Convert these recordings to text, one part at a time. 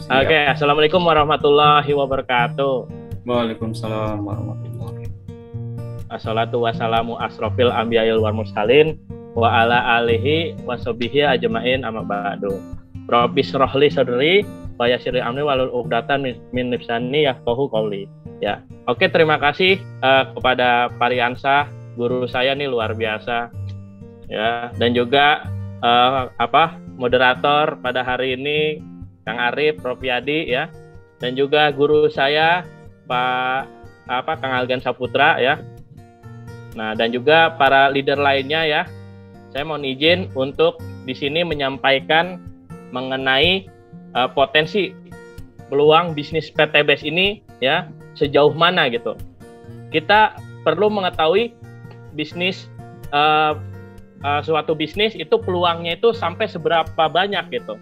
Siap. Oke, Assalamualaikum warahmatullahi wabarakatuh. Waalaikumsalam warahmatullahi. Assalatu wassalamu asrofil anbiya'il wal mursalin wa ala alihi wa sahbihi ajmain amma ba'du. Rabbi shrahli sadri wa yassir amri wahlul 'uqdatam min lisani yafqahu qawli. Ya. Oke, terima kasih kepada Pariansa, guru saya nih luar biasa. Ya, dan juga moderator pada hari ini Kang Arif, Prof Yadi ya. Dan juga guru saya Kang Algan Saputra ya. Nah, dan juga para leader lainnya ya. Saya mohon izin untuk di sini menyampaikan mengenai potensi peluang bisnis PTBS ini ya, sejauh mana gitu. Kita perlu mengetahui bisnis suatu bisnis itu peluangnya itu sampai seberapa banyak gitu.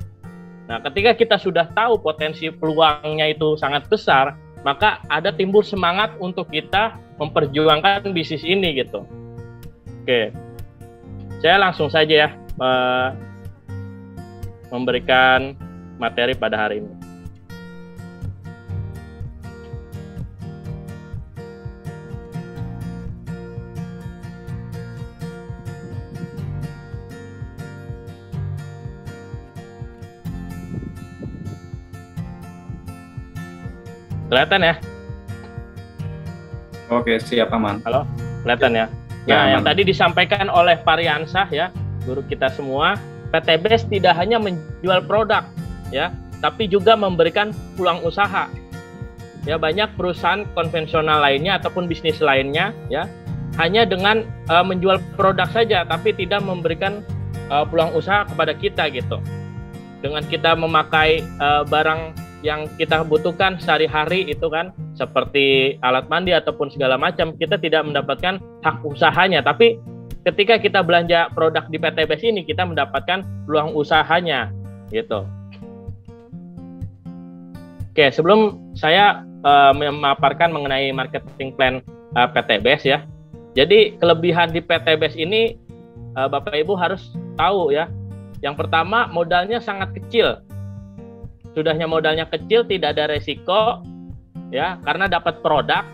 Nah, ketika kita sudah tahu potensi peluangnya itu sangat besar, maka ada timbul semangat untuk kita memperjuangkan bisnis ini gitu. Oke, saya langsung saja ya memberikan materi pada hari ini. Kelihatan ya? Oke, siap Aman. Halo, kelihatan ya? Nah, yang tadi disampaikan oleh Pariansah ya, guru kita semua, PTBS tidak hanya menjual produk ya, tapi juga memberikan peluang usaha. Ya, banyak perusahaan konvensional lainnya ataupun bisnis lainnya ya, hanya dengan menjual produk saja tapi tidak memberikan peluang usaha kepada kita gitu. Dengan kita memakai barang yang kita butuhkan sehari-hari itu kan, seperti alat mandi ataupun segala macam, kita tidak mendapatkan hak usahanya. Tapi ketika kita belanja produk di PTBS ini, kita mendapatkan peluang usahanya gitu. Oke, sebelum saya memaparkan mengenai marketing plan PTBS ya. Jadi kelebihan di PTBS ini Bapak Ibu harus tahu ya. Yang pertama, modalnya sangat kecil. Sudahnya modalnya kecil, tidak ada resiko ya, karena dapat produk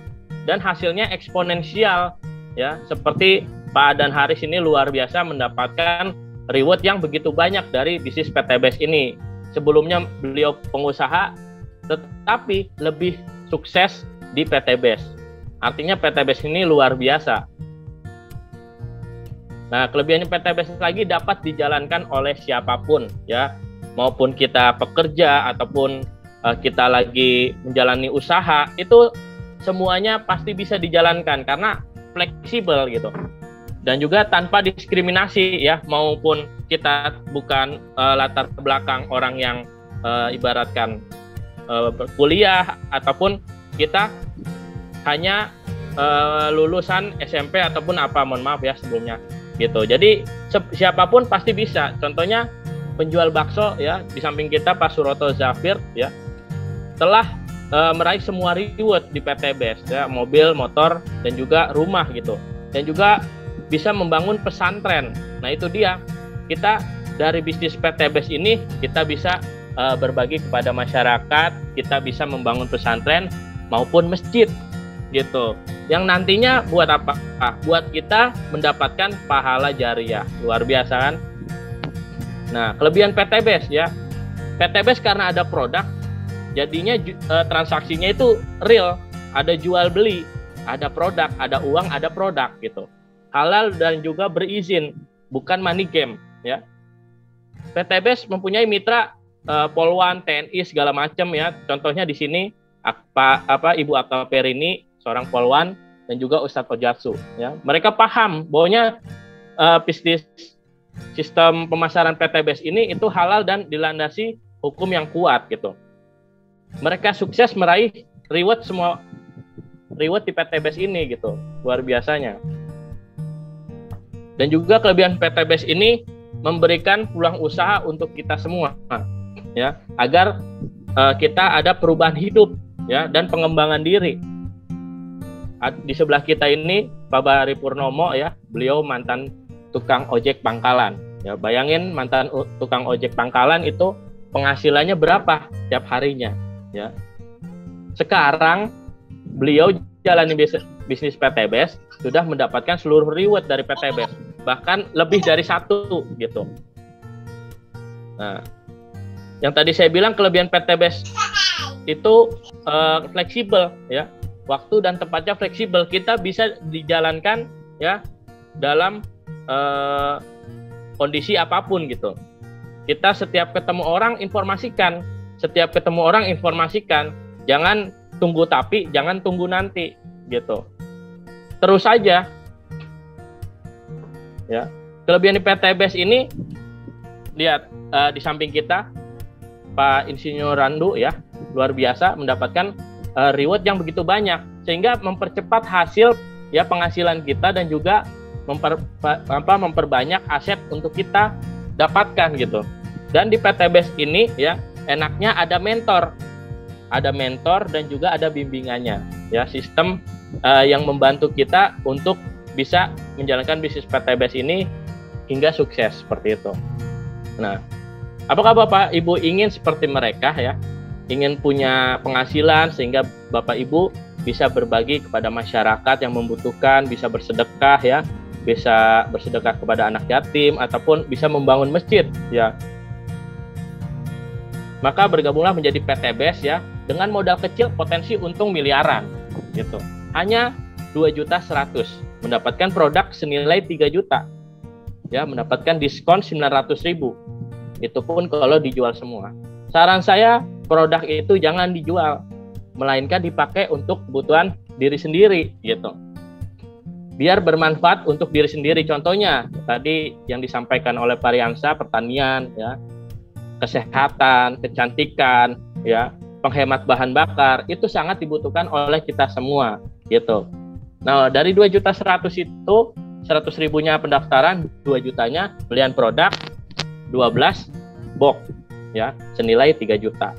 dan hasilnya eksponensial ya. Seperti Pak Adan Haris ini luar biasa mendapatkan reward yang begitu banyak dari bisnis PTBS ini. Sebelumnya beliau pengusaha tetapi lebih sukses di PTBS. Artinya PTBS ini luar biasa. Nah, kelebihannya PTBS lagi dapat dijalankan oleh siapapun ya. Maupun kita pekerja ataupun kita lagi menjalani usaha, itu semuanya pasti bisa dijalankan karena fleksibel gitu. Dan juga tanpa diskriminasi ya, maupun kita bukan latar belakang orang yang ibaratkan kuliah ataupun kita hanya lulusan SMP ataupun apa, mohon maaf ya sebelumnya gitu. Jadi siapapun pasti bisa. Contohnya penjual bakso ya, di samping kita Pak Suroto Zafir ya, telah meraih semua reward di PTBS ya, mobil, motor, dan juga rumah gitu. Dan juga bisa membangun pesantren. Nah, itu dia. Kita dari bisnis PTBS ini kita bisa berbagi kepada masyarakat, kita bisa membangun pesantren maupun masjid gitu. Yang nantinya buat apa? Buat kita mendapatkan pahala jariah. Luar biasa kan? Nah, kelebihan PTBS ya, PTBS karena ada produk, jadinya transaksinya itu real, ada jual beli, ada produk, ada uang, ada produk gitu. Halal dan juga berizin, bukan money game ya. PTBS mempunyai mitra Polwan, TNI segala macam ya. Contohnya di sini Ibu Akta Perini, seorang Polwan, dan juga Ustadz Ojatsu ya. Mereka paham bahwanya bisnis sistem pemasaran PTBS ini itu halal dan dilandasi hukum yang kuat gitu. Mereka sukses meraih reward di PTBS ini gitu, luar biasanya. Dan juga kelebihan PTBS ini memberikan peluang usaha untuk kita semua ya, agar kita ada perubahan hidup ya dan pengembangan diri. Di sebelah kita ini Pak Bari Purnomo ya, beliau mantan tukang ojek pangkalan. Ya, bayangin mantan tukang ojek pangkalan itu penghasilannya berapa tiap harinya, ya. Sekarang beliau jalani bisnis PTBS sudah mendapatkan seluruh reward dari PTBS, bahkan lebih dari satu gitu. Nah, yang tadi saya bilang kelebihan PTBS itu fleksibel, ya, waktu dan tempatnya fleksibel, kita bisa dijalankan ya dalam kondisi apapun gitu. Kita setiap ketemu orang informasikan, jangan tunggu tapi, jangan tunggu nanti gitu. Terus saja. Ya. Kelebihan di PTBS ini, lihat di samping kita Pak Insinyur Randu ya, luar biasa mendapatkan reward yang begitu banyak sehingga mempercepat hasil ya penghasilan kita dan juga memperbanyak aset untuk kita dapatkan gitu. Dan di PTBS ini ya enaknya ada mentor dan juga ada bimbingannya ya, sistem yang membantu kita untuk bisa menjalankan bisnis PTBS ini hingga sukses seperti itu. Nah, apakah Bapak Ibu ingin seperti mereka ya, ingin punya penghasilan sehingga Bapak Ibu bisa berbagi kepada masyarakat yang membutuhkan, bisa bersedekah ya, bisa bersedekah kepada anak yatim ataupun bisa membangun masjid ya. Maka bergabunglah menjadi PTBS ya, dengan modal kecil potensi untung miliaran gitu. Hanya 2.100.000 mendapatkan produk senilai 3 juta. Ya, mendapatkan diskon 900.000. Itu pun kalau dijual semua. Saran saya, produk itu jangan dijual, melainkan dipakai untuk kebutuhan diri sendiri gitu. Biar bermanfaat untuk diri sendiri. Contohnya tadi yang disampaikan oleh Pak Riansa, pertanian ya, kesehatan, kecantikan, ya, penghemat bahan bakar, itu sangat dibutuhkan oleh kita semua, gitu. Nah, dari 2.100.000 itu, 100.000-nya pendaftaran, 2 jutanya belian produk, 12 box, ya, senilai 3 juta.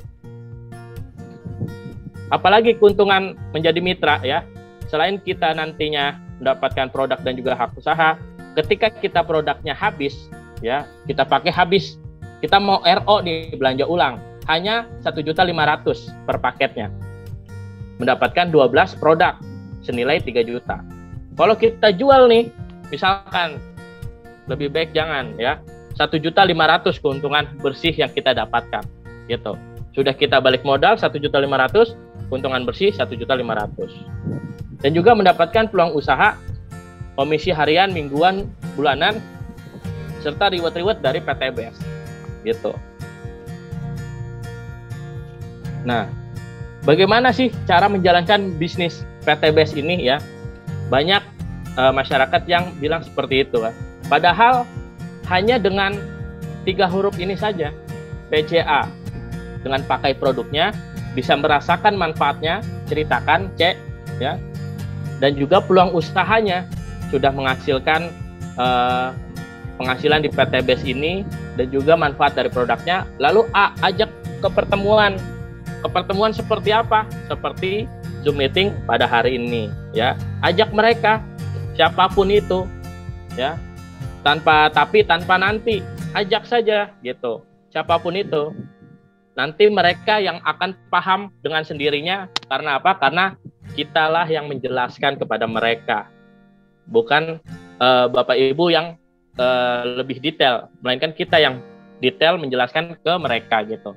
Apalagi keuntungan menjadi mitra, ya, selain kita nantinya mendapatkan produk dan juga hak usaha, ketika kita produknya habis, ya, kita pakai habis, kita mau RO nih, belanja ulang, hanya 1.500.000 per paketnya. Mendapatkan 12 produk senilai 3 juta. Kalau kita jual nih, misalkan lebih baik jangan ya. 1.500.000 keuntungan bersih yang kita dapatkan gitu. Sudah kita balik modal 1.500.000, keuntungan bersih 1.500.000. Dan juga mendapatkan peluang usaha, komisi harian, mingguan, bulanan, serta reward-reward dari PTBS gitu. Nah, bagaimana sih cara menjalankan bisnis PTBS ini ya? Banyak masyarakat yang bilang seperti itu kan. Padahal hanya dengan 3 huruf ini saja, PCA, dengan pakai produknya bisa merasakan manfaatnya, ceritakan C ya. Dan juga peluang usahanya sudah menghasilkan penghasilan di PTBS ini dan juga manfaat dari produknya. Lalu A, ajak ke pertemuan. Kepertemuan seperti apa? Seperti Zoom meeting pada hari ini ya. Ajak mereka siapapun itu ya. Tanpa tapi, tanpa nanti. Ajak saja gitu. Siapapun itu. Nanti mereka yang akan paham dengan sendirinya. Karena apa? Karena kitalah yang menjelaskan kepada mereka. Bukan Bapak Ibu yang lebih detail, melainkan kita yang detail menjelaskan ke mereka gitu.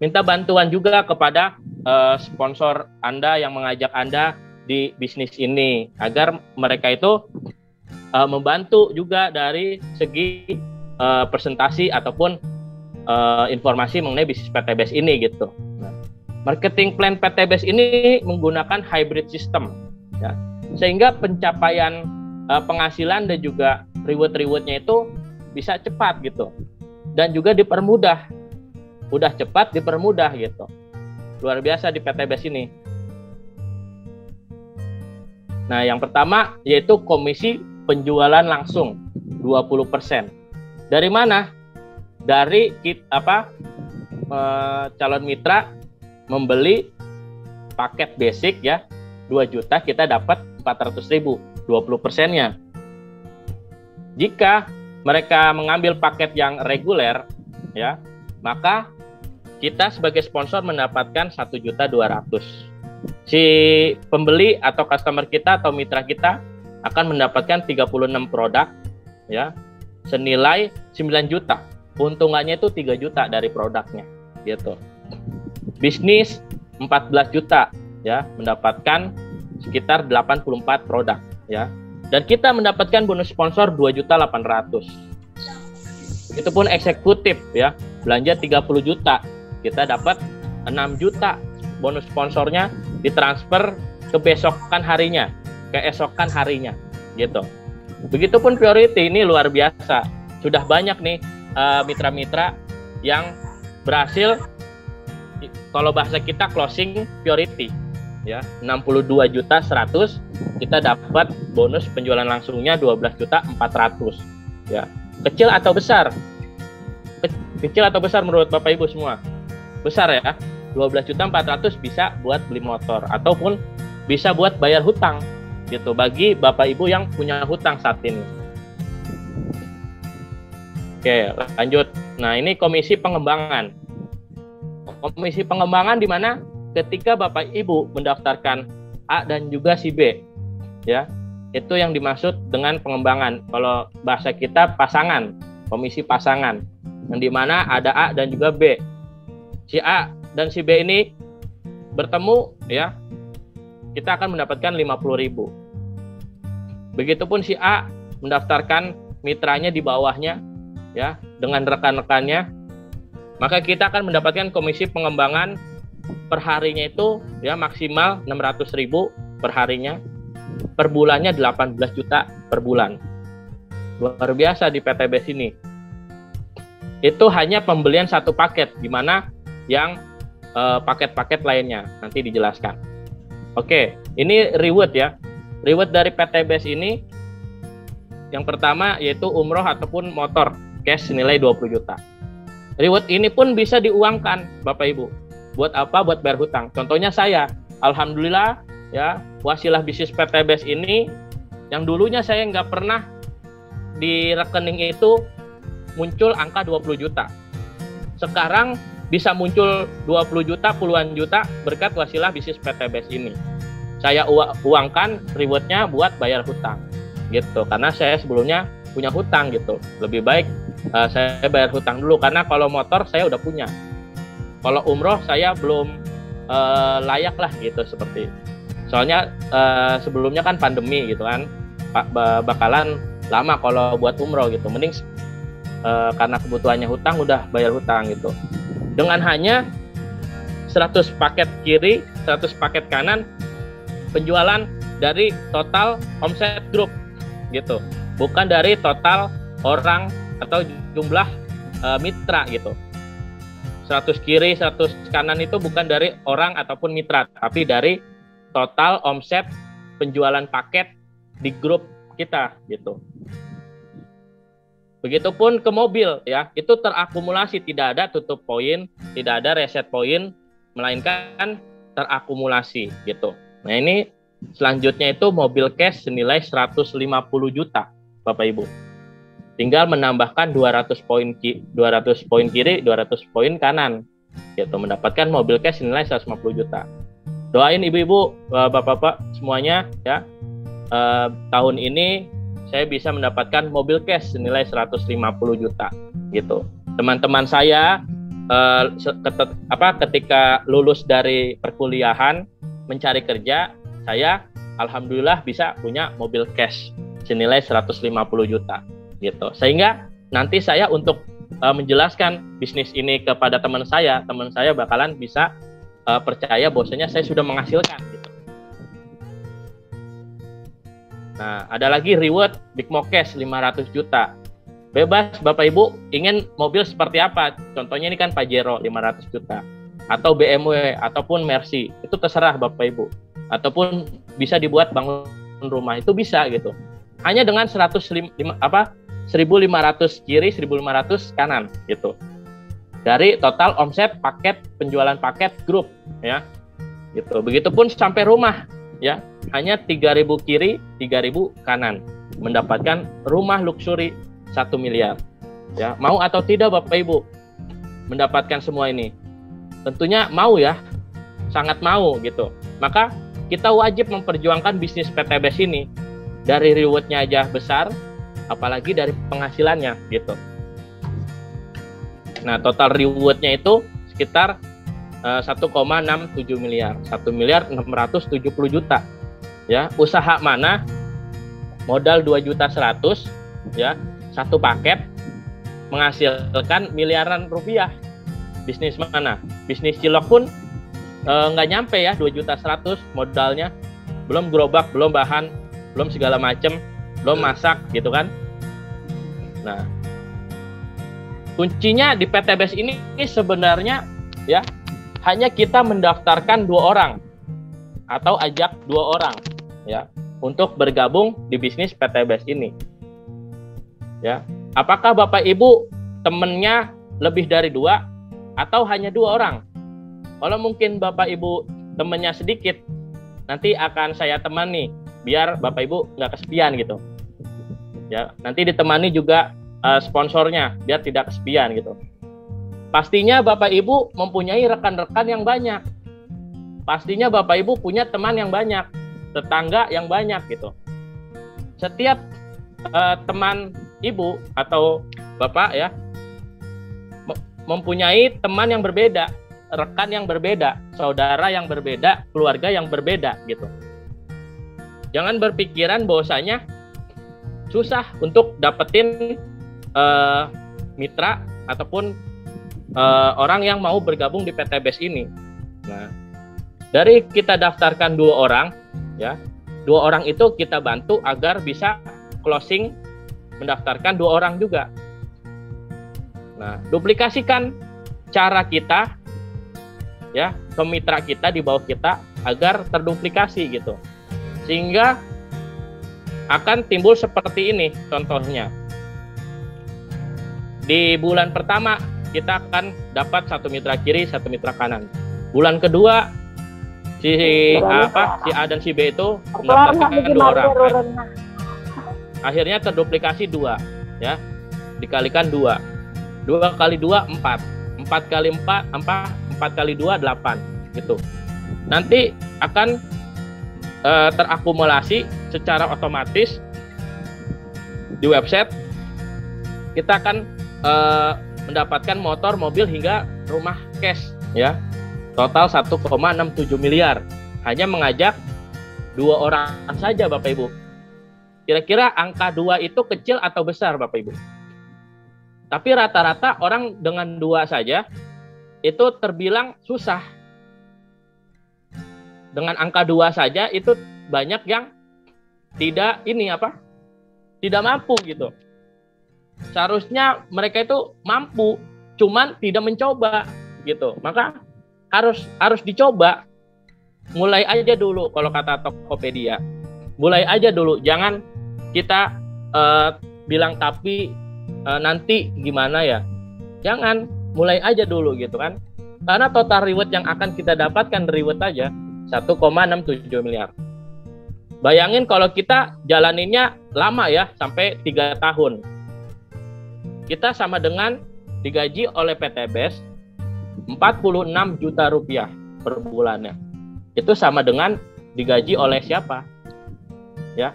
Minta bantuan juga kepada sponsor Anda yang mengajak Anda di bisnis ini agar mereka itu membantu juga dari segi presentasi ataupun informasi mengenai bisnis PTBS ini gitu. Nah, marketing plan PTBS ini menggunakan hybrid system ya, sehingga pencapaian penghasilan dan juga reward-rewardnya itu bisa cepat gitu dan juga dipermudah, mudah cepat dipermudah gitu. Luar biasa di PTBS ini. Nah, yang pertama yaitu komisi penjualan langsung 20%. Dari mana? Dari calon mitra membeli paket basic ya 2 juta, kita dapat 400.000, 20%-nya. Jika mereka mengambil paket yang reguler ya, maka kita sebagai sponsor mendapatkan 1.200.000. Si pembeli atau customer kita atau mitra kita akan mendapatkan 36 produk ya, senilai 9 juta. Untungannya itu 3 juta dari produknya gitu. Bisnis 14 juta ya, mendapatkan sekitar 84 produk ya. Dan kita mendapatkan bonus sponsor 2.800.000. Itu pun eksekutif ya, belanja 30 juta. Kita dapat 6 juta bonus sponsornya ditransfer ke besokan harinya, keesokan harinya gitu. Begitupun priority, ini luar biasa. Sudah banyak nih mitra-mitra yang berhasil, kalau bahasa kita closing priority ya, 62.100.000 kita dapat bonus penjualan langsungnya 12.400.000 ya. Kecil atau besar? Kecil atau besar menurut Bapak Ibu semua? Besar ya. 12.400.000 bisa buat beli motor ataupun bisa buat bayar hutang gitu bagi Bapak Ibu yang punya hutang saat ini. Oke, lanjut. Nah, ini komisi pengembangan. Komisi pengembangan di mana ketika Bapak Ibu mendaftarkan A dan juga si B ya, itu yang dimaksud dengan pengembangan. Kalau bahasa kita pasangan, komisi pasangan, yang di mana ada A dan juga B. Si A dan si B ini bertemu ya, kita akan mendapatkan 50.000. Begitupun si A mendaftarkan mitranya di bawahnya ya, dengan rekan-rekannya, maka kita akan mendapatkan komisi pengembangan per harinya itu ya maksimal 600.000 per harinya, per bulannya 18 juta per bulan. Luar biasa di PTBS ini. Itu hanya pembelian satu paket, di mana yang paket-paket lainnya nanti dijelaskan. Oke, ini reward ya. Reward dari PTBS ini yang pertama yaitu umroh ataupun motor cash senilai 20 juta. Reward ini pun bisa diuangkan Bapak Ibu. Buat apa? Buat bayar hutang. Contohnya saya, alhamdulillah ya, wasilah bisnis PTBS ini yang dulunya saya nggak pernah di rekening itu muncul angka 20 juta. Sekarang bisa muncul 20 juta, puluhan juta berkat wasilah bisnis PTBS ini. Saya uangkan rewardnya buat bayar hutang gitu, karena saya sebelumnya punya hutang gitu. Lebih baik saya bayar hutang dulu, karena kalau motor saya udah punya. Kalau umroh saya belum layak lah gitu, seperti soalnya sebelumnya kan pandemi gitu kan, bakalan lama kalau buat umroh gitu. Mending karena kebutuhannya hutang, udah bayar hutang gitu. Dengan hanya 100 paket kiri, 100 paket kanan, penjualan dari total omset grup gitu, bukan dari total orang atau jumlah mitra gitu. 100 kiri, 100 kanan itu bukan dari orang ataupun mitra, tapi dari total omset penjualan paket di grup kita gitu. Begitupun ke mobil ya, itu terakumulasi, tidak ada tutup poin, tidak ada reset poin, melainkan terakumulasi gitu. Nah, ini selanjutnya itu mobil cash senilai 150 juta Bapak Ibu. Tinggal menambahkan 200 poin kiri, 200 poin kanan gitu, mendapatkan mobil cash senilai 150 juta. Doain ibu-ibu, bapak-bapak semuanya ya, tahun ini saya bisa mendapatkan mobil cash senilai 150 juta gitu. Teman-teman saya ketika lulus dari perkuliahan mencari kerja, saya alhamdulillah bisa punya mobil cash senilai 150 juta gitu. Sehingga nanti saya untuk menjelaskan bisnis ini kepada teman saya bakalan bisa percaya bahwasanya saya sudah menghasilkan gitu. Nah, ada lagi reward Big Mo Cash 500 juta. Bebas Bapak Ibu ingin mobil seperti apa. Contohnya ini kan Pajero 500 juta. Atau BMW, ataupun Mercy. Itu terserah Bapak Ibu. Ataupun bisa dibuat bangun rumah. Itu bisa gitu. Hanya dengan 1.500 kiri, 1.500 kanan gitu. Dari total omset paket, penjualan paket grup ya. Gitu. Begitupun sampai rumah ya. Hanya 3.000 kiri, 3.000 kanan, mendapatkan rumah luxury 1 miliar. Ya, mau atau tidak Bapak Ibu? mendapatkan semua ini? Tentunya mau ya, sangat mau gitu. Maka kita wajib memperjuangkan bisnis PTBS ini. Dari rewardnya aja besar, apalagi dari penghasilannya gitu. Nah, total rewardnya itu sekitar 1,67 miliar, 1.670 juta. Ya, usaha mana modal 2.100.000 ya, satu paket menghasilkan miliaran rupiah. Bisnis mana? Bisnis cilok pun nggak nyampe ya 2.100.000 modalnya, belum gerobak, belum bahan, belum segala macam, belum masak gitu kan. Nah, kuncinya di PTBS ini sebenarnya ya hanya kita mendaftarkan 2 orang atau ajak 2 orang ya untuk bergabung di bisnis PTBS ini. Ya, apakah Bapak Ibu temennya lebih dari 2 atau hanya 2 orang? Kalau mungkin Bapak Ibu temennya sedikit, nanti akan saya temani biar Bapak Ibu nggak kesepian gitu. Ya, nanti ditemani juga sponsornya biar tidak kesepian gitu. Pastinya Bapak Ibu mempunyai rekan-rekan yang banyak. Pastinya Bapak Ibu punya teman yang banyak, tetangga yang banyak gitu. Setiap teman Ibu atau Bapak ya mempunyai teman yang berbeda, rekan yang berbeda, saudara yang berbeda, keluarga yang berbeda gitu. Jangan berpikiran bahwasanya susah untuk dapetin mitra ataupun orang yang mau bergabung di PTBS ini. Nah, dari kita daftarkan 2 orang, ya, 2 orang itu kita bantu agar bisa closing mendaftarkan 2 orang juga. Nah, duplikasikan cara kita, ya, ke mitra kita di bawah kita agar terduplikasi gitu, sehingga akan timbul seperti ini contohnya. Di bulan pertama kita akan dapat 1 mitra kiri, 1 mitra kanan. Bulan kedua si A dan si B itu mendapatkan 2 orang. Akhirnya terduplikasi 2 ya. Dikalikan 2. 2 kali 2 4. 4 kali 4 4 kali 2 8 gitu. Nanti akan terakumulasi secara otomatis di website. Kita akan mendapatkan motor, mobil hingga rumah cash ya. Total 1,67 miliar. Hanya mengajak 2 orang saja Bapak Ibu. Kira-kira angka 2 itu kecil atau besar Bapak Ibu? Tapi rata-rata orang dengan 2 saja itu terbilang susah. Dengan angka 2 saja itu banyak yang tidak tidak mampu gitu. Seharusnya mereka itu mampu, cuman tidak mencoba gitu. Maka harus dicoba. Mulai aja dulu kalau kata Tokopedia. Mulai aja dulu, jangan kita bilang tapi nanti gimana ya. Jangan, mulai aja dulu gitu kan. Karena total reward yang akan kita dapatkan reward aja 1,67 miliar. Bayangin kalau kita jalaninnya lama ya, sampai 3 tahun. Kita sama dengan digaji oleh PTBS 46 juta rupiah per bulannya. Itu sama dengan digaji oleh siapa? Ya,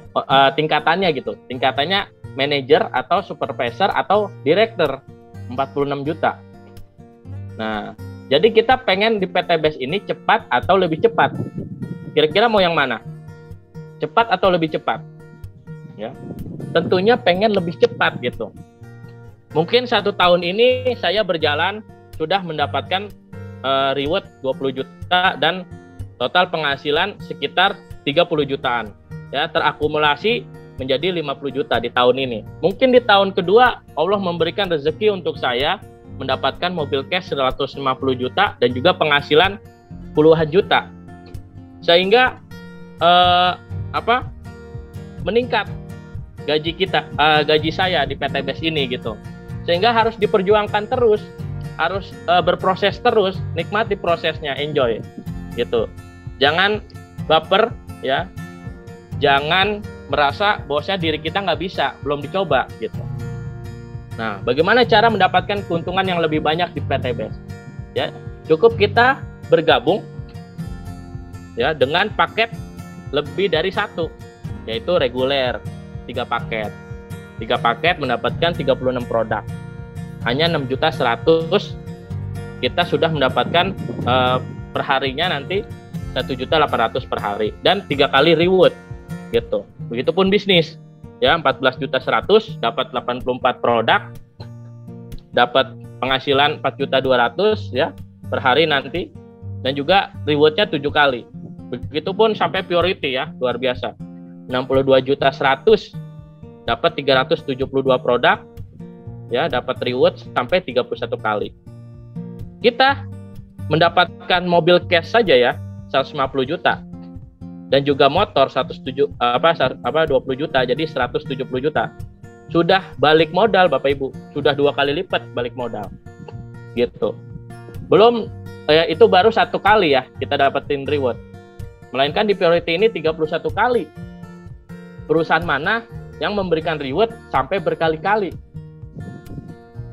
tingkatannya gitu. Tingkatannya manajer atau supervisor atau direktur 46 juta. Nah, jadi kita pengen di PTBS ini cepat atau lebih cepat. Kira-kira mau yang mana? Cepat atau lebih cepat? Ya. Tentunya pengen lebih cepat gitu. Mungkin 1 tahun ini saya berjalan sudah mendapatkan reward 20 juta dan total penghasilan sekitar 30 jutaan. Ya, terakumulasi menjadi 50 juta di tahun ini. Mungkin di tahun kedua Allah memberikan rezeki untuk saya mendapatkan mobil cash 150 juta dan juga penghasilan puluhan juta. Sehingga meningkat gaji saya di PTBS ini gitu. Sehingga harus diperjuangkan terus, harus berproses terus, nikmati prosesnya, enjoy gitu. Jangan baper ya, jangan merasa bahwasanya diri kita nggak bisa, belum dicoba gitu. Nah, bagaimana cara mendapatkan keuntungan yang lebih banyak di PTBS? Ya, cukup kita bergabung ya dengan paket lebih dari satu, yaitu reguler 3 paket. 3 paket mendapatkan 36 produk. Hanya 6.100.000 kita sudah mendapatkan perharinya nanti 1.800.000 per hari dan 3 kali reward gitu. Begitupun bisnis ya, 14.100.000 dapat 84 produk, dapat penghasilan 4.200.000 ya per hari nanti, dan juga rewardnya 7 kali. Begitupun sampai purity ya, luar biasa. 62.100.000 dapat 372 produk ya, dapat reward sampai 31 kali. Kita mendapatkan mobil cash saja ya 150 juta dan juga motor 20 juta, jadi 170 juta. Sudah balik modal Bapak Ibu, sudah 2 kali lipat balik modal. Gitu. Belum itu baru 1 kali ya kita dapetin reward. Melainkan di Purity ini 31 kali. Perusahaan mana yang memberikan reward sampai berkali-kali?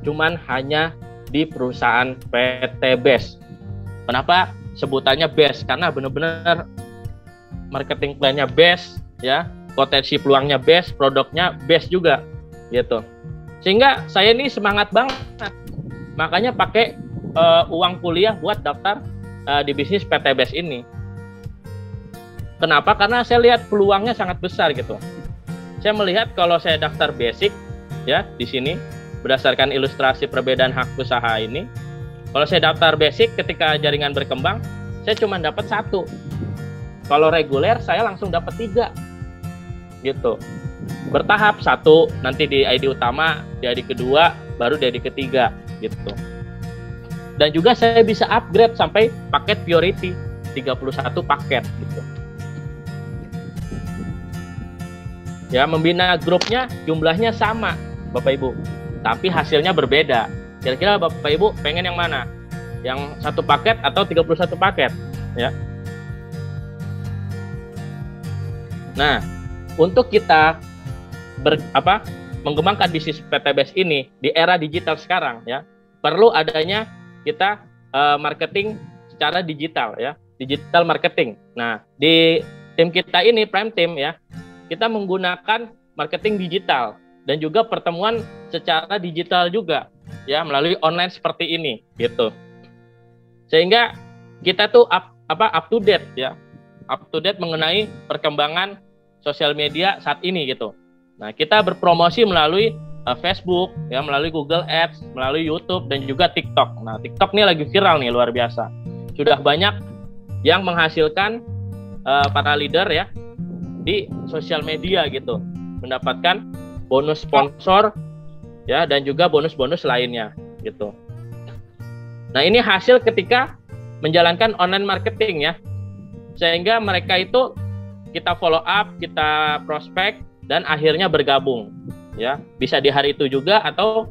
Cuman hanya di perusahaan PT BES. Kenapa sebutannya BES? Karena benar-benar marketing plan-nya BES ya, potensi peluangnya BES, produknya BES juga gitu. Sehingga saya ini semangat banget. Makanya pakai uang kuliah buat daftar di bisnis PT BES ini. Kenapa? Karena saya lihat peluangnya sangat besar gitu. Saya melihat kalau saya daftar basic ya di sini berdasarkan ilustrasi perbedaan hak usaha ini, kalau saya daftar basic ketika jaringan berkembang, saya cuma dapat 1. Kalau reguler saya langsung dapat 3. Gitu. Bertahap 1, nanti di ID utama, di ID kedua, baru di ID ketiga gitu. Dan juga saya bisa upgrade sampai paket Purity 31 paket gitu. Ya, membina grupnya jumlahnya sama Bapak Ibu, tapi hasilnya berbeda. Kira-kira Bapak Ibu pengen yang mana? Yang 1 paket atau 31 paket? Ya. Nah, untuk kita mengembangkan bisnis PT BES ini di era digital sekarang ya, perlu adanya kita marketing secara digital ya, digital marketing. Nah, di tim kita ini Prime Team ya, kita menggunakan marketing digital dan juga pertemuan secara digital juga ya, melalui online seperti ini gitu. Sehingga kita tuh up to date ya, up to date mengenai perkembangan sosial media saat ini gitu. Nah, kita berpromosi melalui Facebook ya, melalui Google Ads, melalui YouTube dan juga TikTok. Nah, TikTok ini lagi viral nih, luar biasa. Sudah banyak yang menghasilkan para leader ya di sosial media gitu, mendapatkan bonus sponsor ya, dan juga bonus-bonus lainnya gitu. Nah, ini hasil ketika menjalankan online marketing ya, sehingga mereka itu kita follow up, kita prospek, dan akhirnya bergabung ya, bisa di hari itu juga atau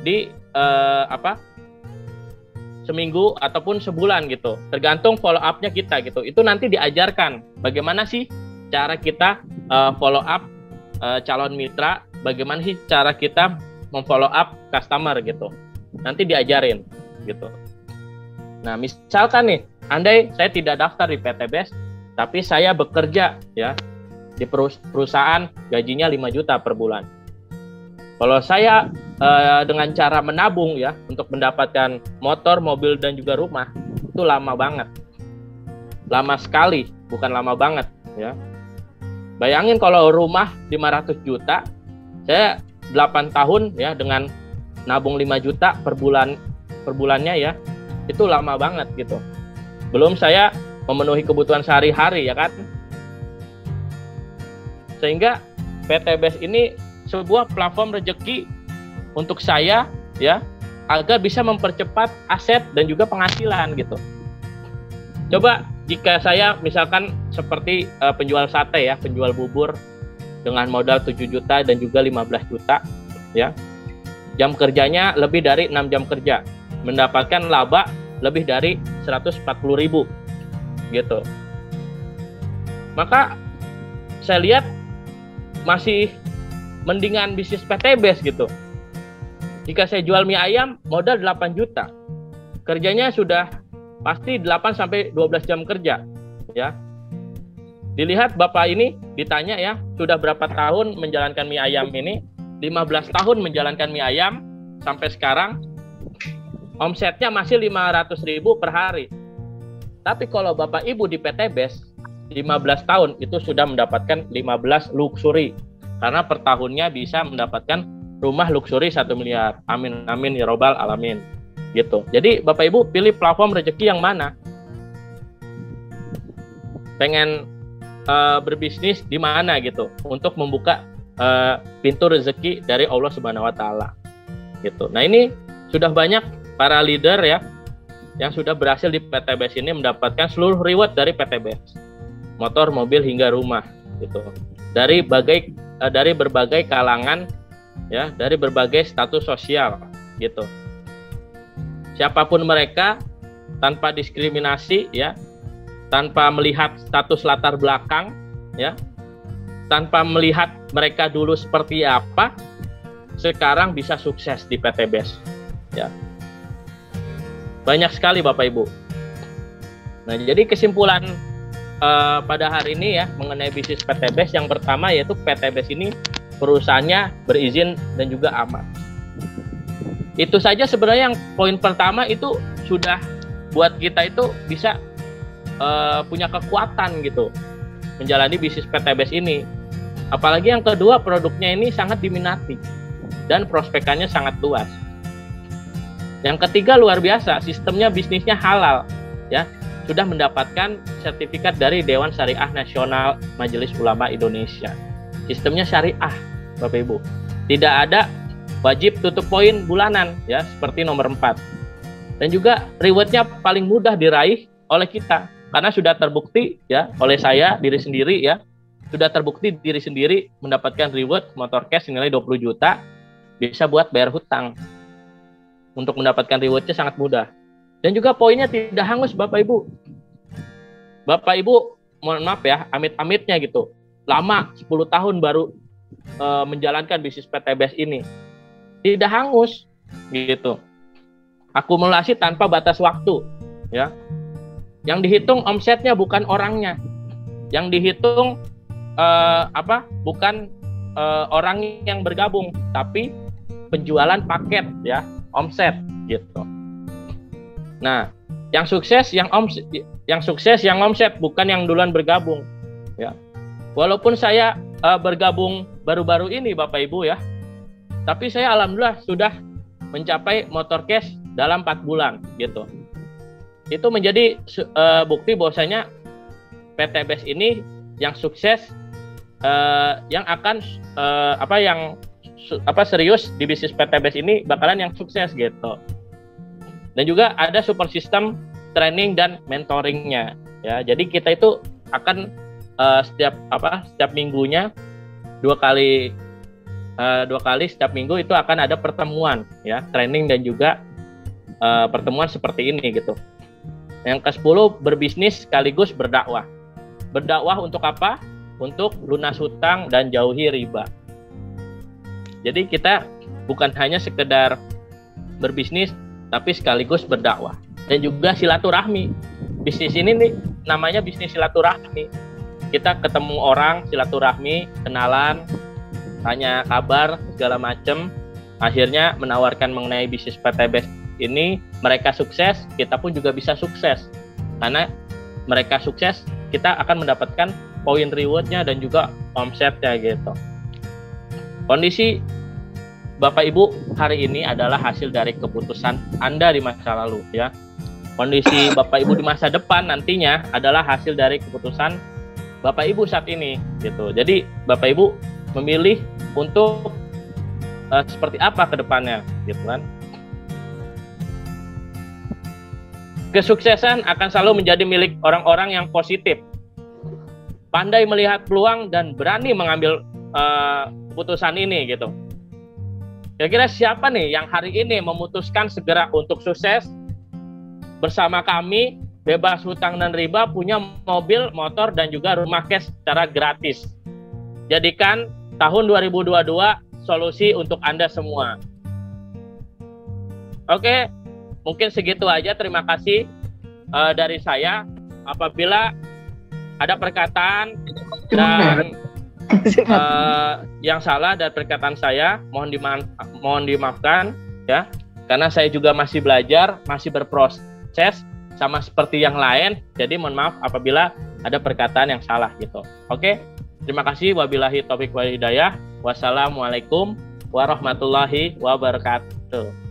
di seminggu ataupun sebulan gitu, tergantung follow up-nya kita gitu. Itu nanti diajarkan bagaimana sih cara kita follow up calon mitra, bagaimana sih cara kita memfollow up customer gitu. Nanti diajarin gitu. Nah, misalkan nih, andai saya tidak daftar di PT BES, tapi saya bekerja ya di perusahaan gajinya 5 juta per bulan. Kalau saya dengan cara menabung ya untuk mendapatkan motor, mobil dan juga rumah, itu lama banget. Lama sekali, bukan lama banget ya. Bayangin kalau rumah 500 juta, saya 8 tahun ya dengan nabung 5 juta per bulannya ya, itu lama banget gitu. Belum saya memenuhi kebutuhan sehari-hari ya kan. Sehingga PT BES ini sebuah platform rezeki untuk saya ya, agar bisa mempercepat aset dan juga penghasilan gitu. Coba jika saya misalkan seperti penjual sate ya, penjual bubur dengan modal 7 juta dan juga 15 juta ya. Jam kerjanya lebih dari 6 jam kerja, mendapatkan laba lebih dari 140.000 gitu. Maka saya lihat masih mendingan bisnis PT BES gitu. Jika saya jual mie ayam, modal 8 juta. Kerjanya sudah pasti 8 sampai 12 jam kerja, ya. Dilihat Bapak ini, ditanya ya, sudah berapa tahun menjalankan mie ayam ini? 15 tahun menjalankan mie ayam, sampai sekarang omsetnya masih 500.000 per hari. Tapi kalau Bapak Ibu di PT BES, 15 tahun itu sudah mendapatkan 15 luxury. Karena per tahunnya bisa mendapatkan rumah luxury 1 miliar. Amin, amin, ya robbal alamin. Gitu. Jadi Bapak Ibu pilih platform rezeki yang mana? Pengen berbisnis di mana gitu untuk membuka pintu rezeki dari Allah Subhanahu wa taala. Gitu. Nah, ini sudah banyak para leader ya yang sudah berhasil di PT BES ini mendapatkan seluruh reward dari PT BES. Motor, mobil hingga rumah gitu. Dari berbagai kalangan ya, dari berbagai status sosial gitu. Siapapun mereka tanpa diskriminasi ya, tanpa melihat status latar belakang ya, tanpa melihat mereka dulu seperti apa, sekarang bisa sukses di PT BES ya. Banyak sekali Bapak Ibu. Nah, jadi kesimpulan pada hari ini ya mengenai bisnis PT BES, yang pertama yaitu PT BES ini perusahaannya berizin dan juga aman. Itu saja sebenarnya yang poin pertama itu sudah buat kita itu bisa punya kekuatan gitu menjalani bisnis PT BES ini. Apalagi yang kedua, produknya ini sangat diminati dan prospekannya sangat luas. Yang ketiga luar biasa, sistemnya bisnisnya halal ya, sudah mendapatkan sertifikat dari Dewan Syariah Nasional Majelis Ulama Indonesia. Sistemnya syariah Bapak Ibu. Tidak ada wajib tutup poin bulanan ya seperti nomor 4. Dan juga rewardnya paling mudah diraih oleh kita karena sudah terbukti ya oleh saya diri sendiri ya, sudah terbukti diri sendiri mendapatkan reward motor cash nilai 20 juta bisa buat bayar hutang. Untuk mendapatkan rewardnya sangat mudah. Dan juga poinnya tidak hangus Bapak Ibu. Bapak Ibu mohon maaf ya, amit-amitnya gitu, lama 10 tahun baru menjalankan bisnis PT BES ini, tidak hangus gitu. Akumulasi tanpa batas waktu ya. Yang dihitung omsetnya bukan orangnya. Yang dihitung bukan orang yang bergabung, tapi penjualan paket ya, omset gitu. Nah, yang sukses yang omset bukan yang duluan bergabung ya. Walaupun saya bergabung baru-baru ini Bapak Ibu ya, tapi saya alhamdulillah sudah mencapai motor cash dalam 4 bulan gitu. Itu menjadi bukti bahwasanya PT BES ini yang sukses, yang akan serius di bisnis PT BES ini bakalan yang sukses gitu. Dan juga ada super system training dan mentoringnya ya. Jadi kita itu akan setiap minggunya dua kali setiap minggu itu akan ada pertemuan ya, training dan juga pertemuan seperti ini gitu. Yang ke-10, berbisnis sekaligus berdakwah. Berdakwah untuk apa? Untuk lunas hutang dan jauhi riba. Jadi kita bukan hanya sekedar berbisnis, tapi sekaligus berdakwah. Dan juga silaturahmi. Bisnis ini nih namanya bisnis silaturahmi. Kita ketemu orang, silaturahmi, kenalan, tanya kabar, segala macam. Akhirnya menawarkan mengenai bisnis PT BES ini, mereka sukses, kita pun juga bisa sukses. Karena mereka sukses, kita akan mendapatkan poin rewardnya dan juga omsetnya gitu. Kondisi Bapak Ibu hari ini adalah hasil dari keputusan Anda di masa lalu ya. Kondisi Bapak Ibu di masa depan nantinya adalah hasil dari keputusan Bapak Ibu saat ini gitu. Jadi Bapak Ibu memilih untuk seperti apa ke depannya gitu kan. Kesuksesan akan selalu menjadi milik orang-orang yang positif, pandai melihat peluang dan berani mengambil keputusan ini gitu. Kira-kira siapa nih yang hari ini memutuskan segera untuk sukses bersama kami, bebas hutang dan riba, punya mobil, motor, dan juga rumah cash secara gratis. Jadikan tahun 2022 solusi untuk Anda semua. Oke, mungkin segitu aja. Terima kasih dari saya. Apabila ada perkataan dan yang salah dari perkataan saya, mohon dimaafkan ya, karena saya juga masih belajar, masih berproses sama seperti yang lain. Jadi mohon maaf apabila ada perkataan yang salah gitu. Oke, terima kasih. Wabillahi taufiq wal hidayah. Wassalamualaikum warahmatullahi wabarakatuh.